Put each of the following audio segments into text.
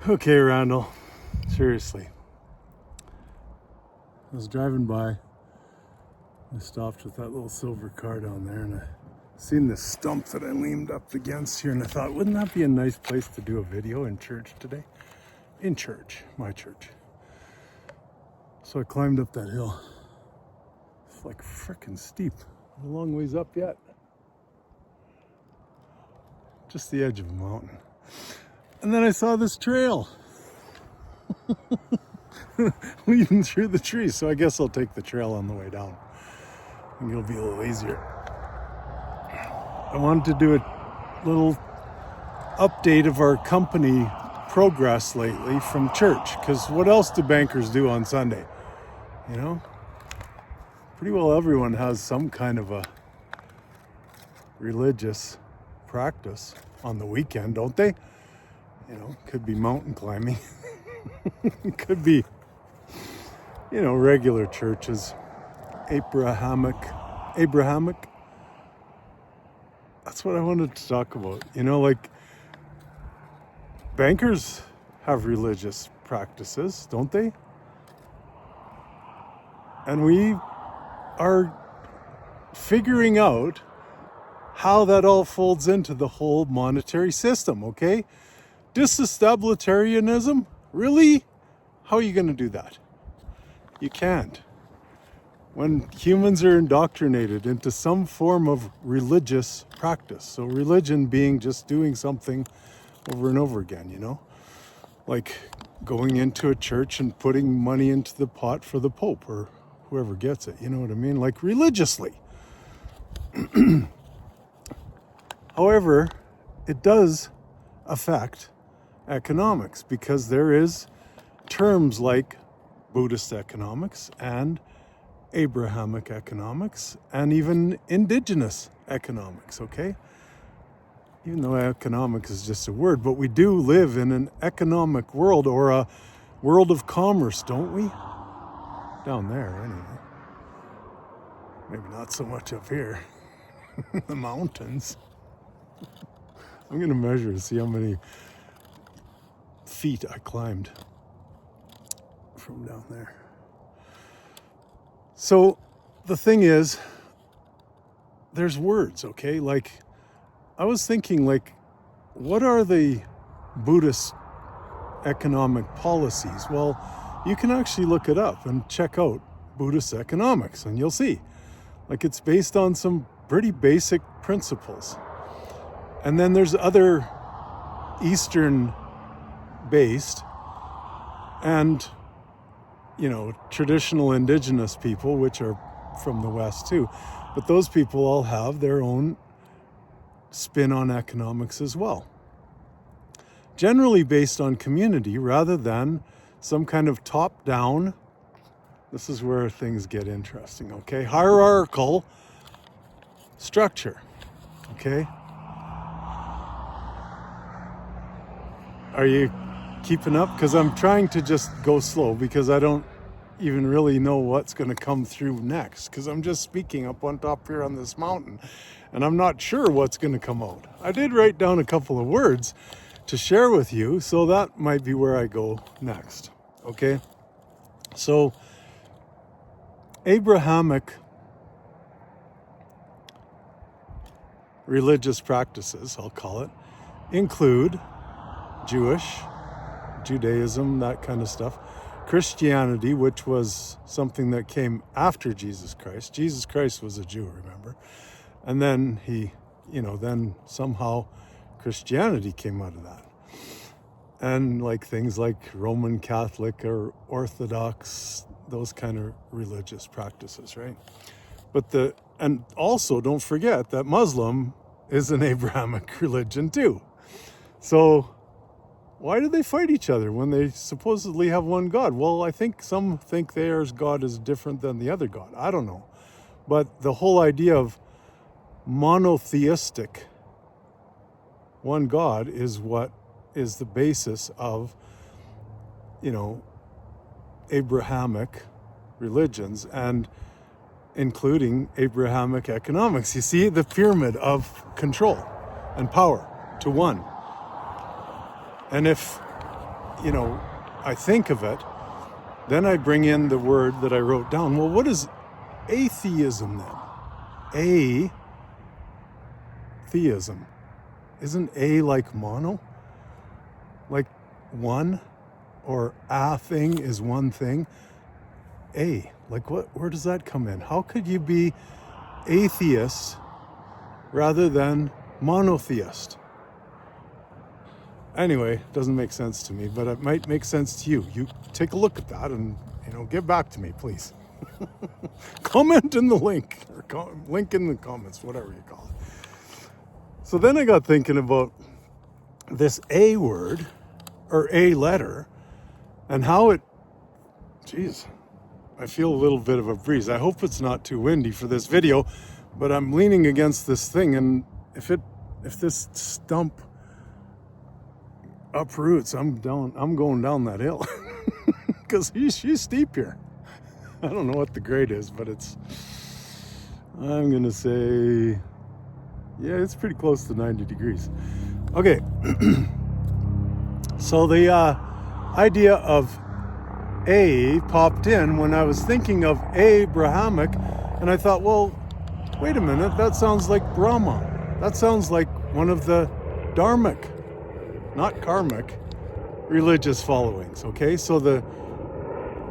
Okay, Randall, seriously. I was driving by, I stopped with that little silver car down there, and I seen this stump that I leaned up against here, and I thought, wouldn't that be a nice place to do a video in church today? In church, my church. So I climbed up that hill. It's like frickin' steep. A long ways up yet. Just the edge of a mountain. And then I saw this trail leading through the trees. So I guess I'll take the trail on the way down. And it'll be a little easier. I wanted to do a little update of our company progress lately from church. Because what else do bankers do on Sunday? You know? Pretty well everyone has some kind of a religious practice on the weekend, don't they? You know, could be mountain climbing. Could be, you know, regular churches. Abrahamic. That's what I wanted to talk about. You know, like, bankers have religious practices, don't they? And we are figuring out how that all folds into the whole monetary system, okay? Disestablishmentarianism? Really? How are you going to do that? You can't. When humans are indoctrinated into some form of religious practice, so religion being just doing something over and over again, you know? Like going into a church and putting money into the pot for the Pope or whoever gets it, you know what I mean? Like religiously. However, it does affect economics because there is terms like Buddhist economics and Abrahamic economics and even indigenous economics, okay? Even though economics is just a word, but we do live in an economic world or a world of commerce, don't we? Down there, anyway. Maybe not so much up here. The mountains. I'm going to measure to see how many feet I climbed from down there. So the thing is, there's words, okay? Like, I was thinking, like, what are the Buddhist economic policies? Well, you can actually look it up and check out Buddhist economics, and you'll see. Like, it's based on some pretty basic principles. And then there's other Eastern based and, you know, traditional indigenous people, which are from the West too. But those people all have their own spin on economics as well. Generally based on community rather than some kind of top-down, this is where things get interesting, okay? Hierarchical structure, okay? Are you keeping up? Because I'm trying to just go slow because I don't even really know what's going to come through next because I'm just speaking up on top here on this mountain and I'm not sure what's going to come out. I did write down a couple of words to share with you, so that might be where I go next, okay? So, Abrahamic religious practices, I'll call it, include Judaism, that kind of stuff. Christianity, which was something that came after Jesus Christ. Jesus Christ was a Jew, remember? And then then somehow Christianity came out of that. And like things like Roman Catholic or Orthodox, those kind of religious practices, right? And also don't forget that Muslim is an Abrahamic religion too. So why do they fight each other when they supposedly have one God? Well, I think some think theirs God is different than the other God. I don't know. But the whole idea of monotheistic one God is what is the basis of, you know, Abrahamic religions and including Abrahamic economics. You see the pyramid of control and power to one. And if I think of it, then I bring in the word that I wrote down. Well, what is atheism then? Atheism. Isn't a like mono? Like one? Or a thing is one thing? Like what? Where does that come in? How could you be atheist rather than monotheist? Anyway, it doesn't make sense to me, but it might make sense to you. You take a look at that and, get back to me, please. Comment in the link, or link in the comments, whatever you call it. So then I got thinking about this A word, or A letter, and how it, I feel a little bit of a breeze. I hope it's not too windy for this video, but I'm leaning against this thing, and if this stump uproots, I'm going down that hill because she's steep here. I don't know what the grade is, but I'm gonna say, yeah, it's pretty close to 90 degrees. Okay. So the idea of A popped in when I was thinking of Abrahamic, and I thought, well, wait a minute, that sounds like Brahma. That sounds like one of the Dharmic, not karmic, religious followings, okay? So the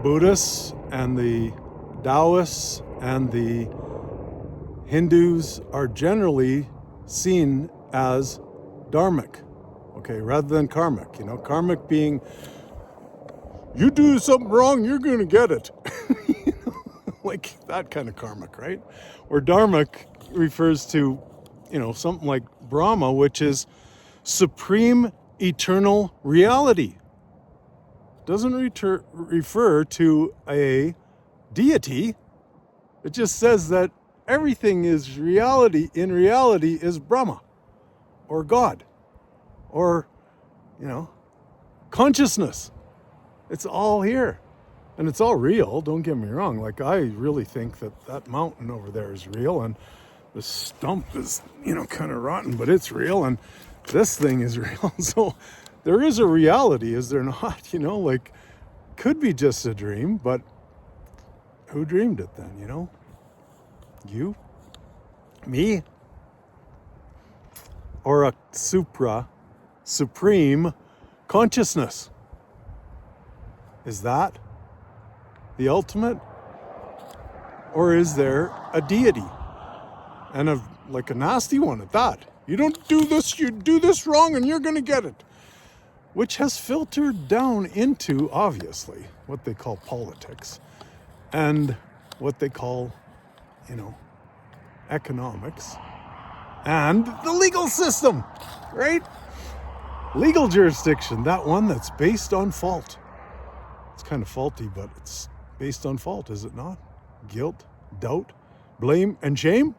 Buddhists and the Taoists and the Hindus are generally seen as Dharmic, okay, rather than karmic. Karmic being, you do something wrong, you're going to get it. Like that kind of karmic, right? Or Dharmic refers to, something like Brahma, which is supreme eternal reality. Doesn't refer to a deity. It just says that everything is reality. In reality is Brahma or God or, consciousness. It's all here and it's all real. Don't get me wrong. Like, I really think that mountain over there is real, and the stump is, kind of rotten, but it's real, and this thing is real. So there is a reality, is there not? Could be just a dream, but who dreamed it then, You? Me? Or a supreme consciousness? Is that the ultimate? Or is there a deity? And a nasty one at that. You don't do this, you do this wrong, and you're going to get it. Which has filtered down into, obviously, what they call politics and what they call, economics and the legal system, right? Legal jurisdiction, that one that's based on fault. It's kind of faulty, but it's based on fault, is it not? Guilt, doubt, blame, and shame.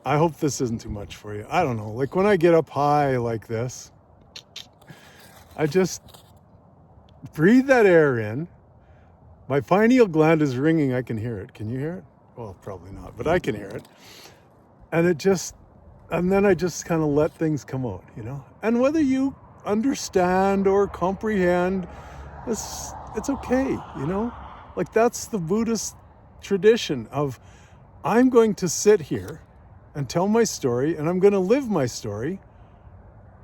I hope this isn't too much for you. I don't know. Like, when I get up high like this, I just breathe that air in. My pineal gland is ringing. I can hear it. Can you hear it? Well, probably not, but I can hear it. And then I just kind of let things come out, And whether you understand or comprehend, it's okay, Like, that's the Buddhist tradition of, I'm going to sit here and tell my story, and I'm going to live my story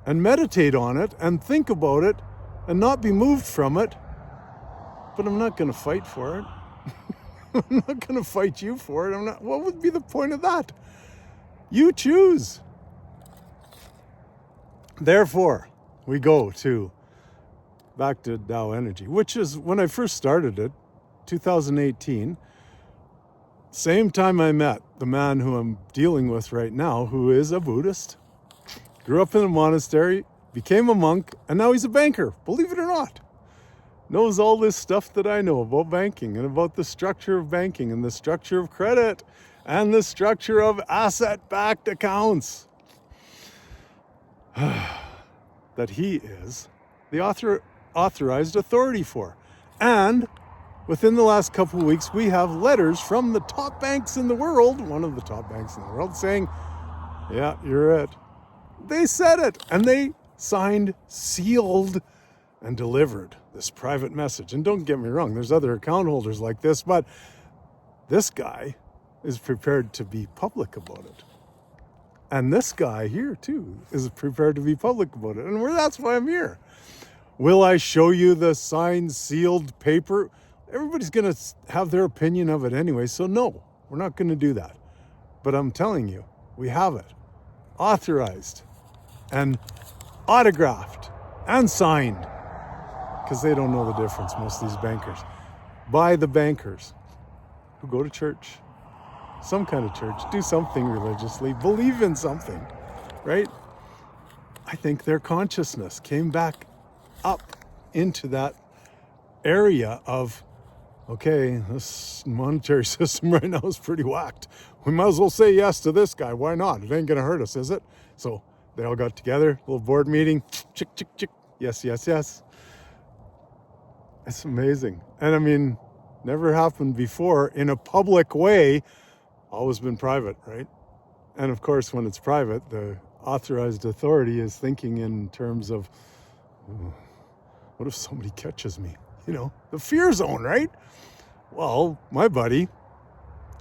and meditate on it and think about it and not be moved from it, but I'm not going to fight for it. I'm not going to fight you for it. What would be the point of that? You choose. Therefore, we go back to Tao Energy, which is when I first started it, 2018, same time I met the man who I'm dealing with right now, who is a Buddhist, grew up in a monastery, became a monk, and now he's a banker, believe it or not. Knows all this stuff that I know about banking and about the structure of banking and the structure of credit and the structure of asset-backed accounts. That he is the authorized authority for. And within the last couple of weeks, we have letters from the top banks in the world, one of the top banks in the world, saying, yeah, you're it. They said it, and they signed, sealed, and delivered this private message. And don't get me wrong, there's other account holders like this, but this guy is prepared to be public about it. And this guy here too is prepared to be public about it. And that's why I'm here. Will I show you the signed, sealed paper? Everybody's going to have their opinion of it anyway, so no, we're not going to do that. But I'm telling you, we have it authorized and autographed and signed, because they don't know the difference, most of these bankers, by the bankers who go to church, some kind of church, do something religiously, believe in something, right? I think their consciousness came back up into that area of, okay, this monetary system right now is pretty whacked. We might as well say yes to this guy. Why not? It ain't going to hurt us, is it? So they all got together, little board meeting, chick, chick, chick. Yes, yes, yes. It's amazing. And I mean, never happened before in a public way, always been private, right? And of course, when it's private, the authorized authority is thinking in terms of, what if somebody catches me? You know, the fear zone, right? Well, my buddy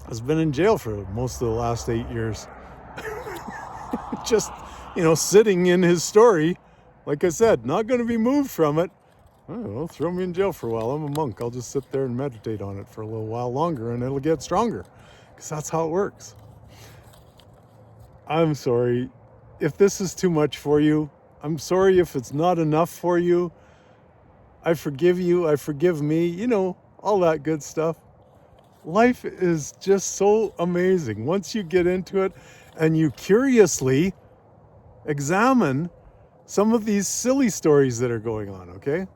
has been in jail for most of the last 8 years. Just, sitting in his story. Like I said, not going to be moved from it. I don't know, throw me in jail for a while. I'm a monk. I'll just sit there and meditate on it for a little while longer and it'll get stronger. Because that's how it works. I'm sorry if this is too much for you. I'm sorry if it's not enough for you. I forgive you. I forgive me. All that good stuff. Life is just so amazing. Once you get into it and you curiously examine some of these silly stories that are going on, okay?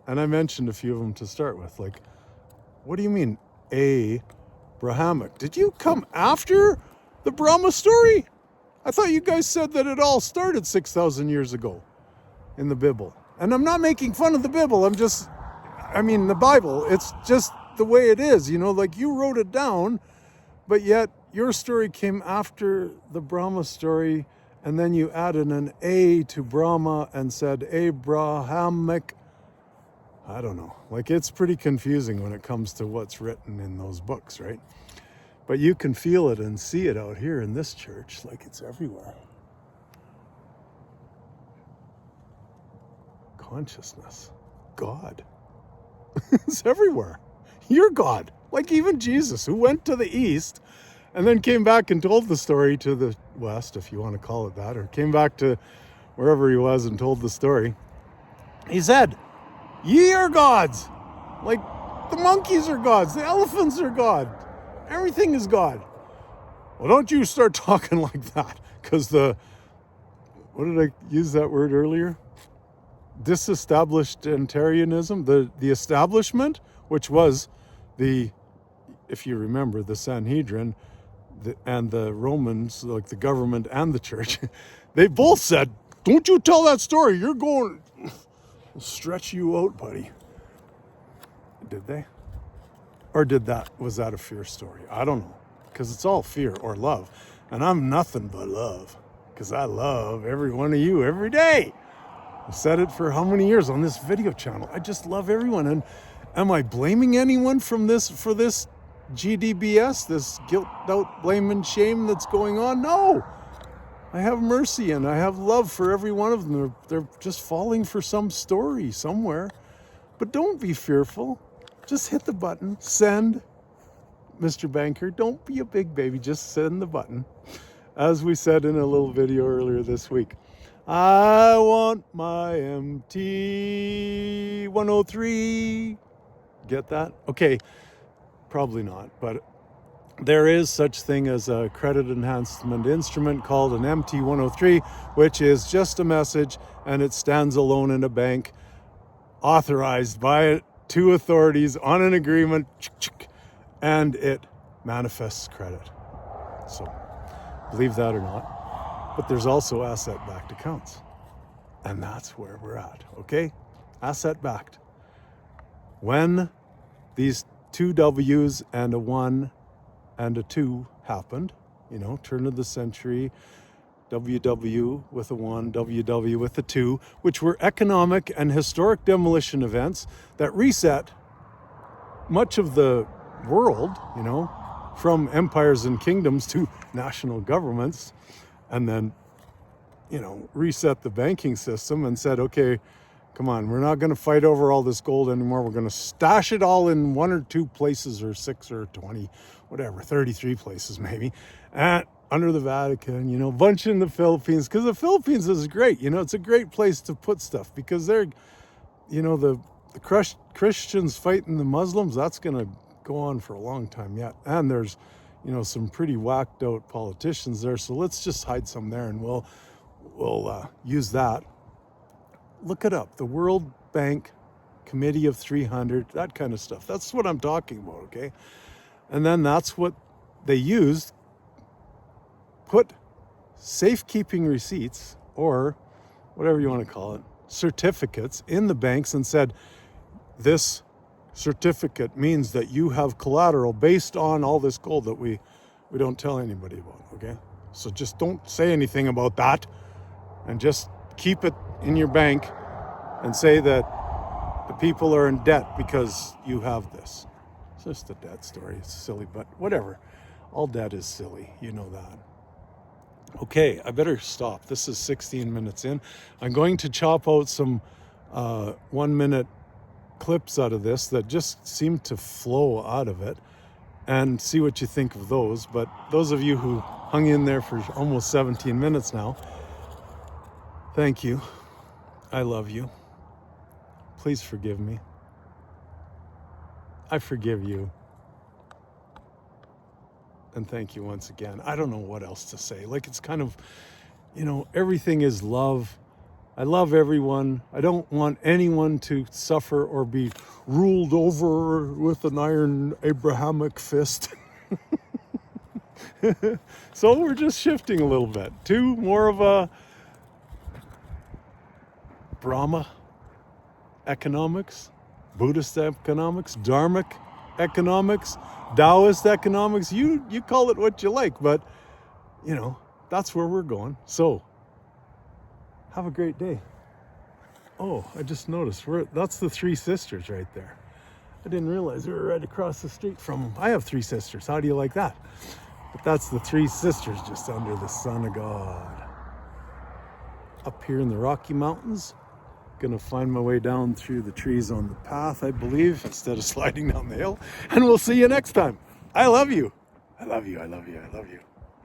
And I mentioned a few of them to start with. Like, what do you mean, Abrahamic? Did you come after the Brahma story? I thought you guys said that it all started 6,000 years ago in the Bible. And I'm not making fun of the Bible. The Bible, it's just the way it is. Like you wrote it down, but yet your story came after the Brahma story. And then you added an A to Brahma and said Abrahamic. I don't know. Like, it's pretty confusing when it comes to what's written in those books, right? But you can feel it and see it out here in this church. Like, it's everywhere. Consciousness. God. It's everywhere. You're God. Like even Jesus, who went to the east and then came back and told the story to the west, if you want to call it that, or came back to wherever he was and told the story. He said, ye are gods. Like the monkeys are gods, the elephants are God. Everything is God. Well, don't you start talking like that, because what did I use that word earlier? Disestablishmentarianism, the establishment, which was if you remember, the Sanhedrin, and the Romans, like the government and the church, they both said, don't you tell that story. You're going, we'll stretch you out, buddy. Did they? Or was that a fear story? I don't know. Because it's all fear or love. And I'm nothing but love. Because I love every one of you every day. I've said it for how many years on this video channel. I just love everyone. And am I blaming anyone for this GDBS, this guilt, doubt, blame, and shame that's going on? No. I have mercy and I have love for every one of them. They're just falling for some story somewhere. But don't be fearful. Just hit the button. Send, Mr. Banker. Don't be a big baby. Just send the button. As we said in a little video earlier this week, I want my MT 103. Get that? Okay. Probably not, but there is such thing as a credit enhancement instrument called an MT-103, which is just a message and it stands alone in a bank, authorized by two authorities on an agreement, and it manifests credit. So, believe that or not, but there's also asset-backed accounts, and that's where we're at, okay? Asset-backed. When these 2 W's and a 1 and a 2 happened, turn of the century, WW with a 1, WW with a 2, which were economic and historic demolition events that reset much of the world, from empires and kingdoms to national governments, and then, reset the banking system and said, okay, come on, we're not going to fight over all this gold anymore. We're going to stash it all in 1 or 2 places, or 6 or 20, whatever, 33 places maybe, and under the Vatican, a bunch in the Philippines, because the Philippines is great. It's a great place to put stuff, because they're, the Christians fighting the Muslims, that's going to go on for a long time yet. And there's, some pretty whacked out politicians there. So let's just hide some there, and we'll use that. Look it up. The World Bank Committee of 300, that kind of stuff. That's what I'm talking about, okay? And then that's what they used. Put safekeeping receipts, or whatever you want to call it, certificates in the banks, and said, this certificate means that you have collateral based on all this gold that we don't tell anybody about, okay? So just don't say anything about that, and just keep it in your bank and say that the people are in debt because you have this. It's just a debt story. It's silly, but whatever. All debt is silly. You know that. Okay, I better stop. This is 16 minutes in. I'm going to chop out some 1-minute clips out of this that just seem to flow out of it, and see what you think of those. But those of you who hung in there for almost 17 minutes now, thank you. I love you. Please forgive me. I forgive you. And thank you once again. I don't know what else to say. It's kind of, everything is love. I love everyone. I don't want anyone to suffer or be ruled over with an iron Abrahamic fist. So we're just shifting a little bit to more of a Brahma economics, Buddhist economics, Dharmic economics, Taoist economics. You call it what you like, but that's where we're going. So have a great day. Oh, I just noticed that's the 3 sisters right there. I didn't realize we were right across the street from them. I have 3 sisters. How do you like that? But that's the 3 sisters just under the Son of God. Up here in the Rocky Mountains. Gonna find my way down through the trees on the path, I believe, instead of sliding down the hill. And we'll see you next time. I love you. I love you. I love you. I love you.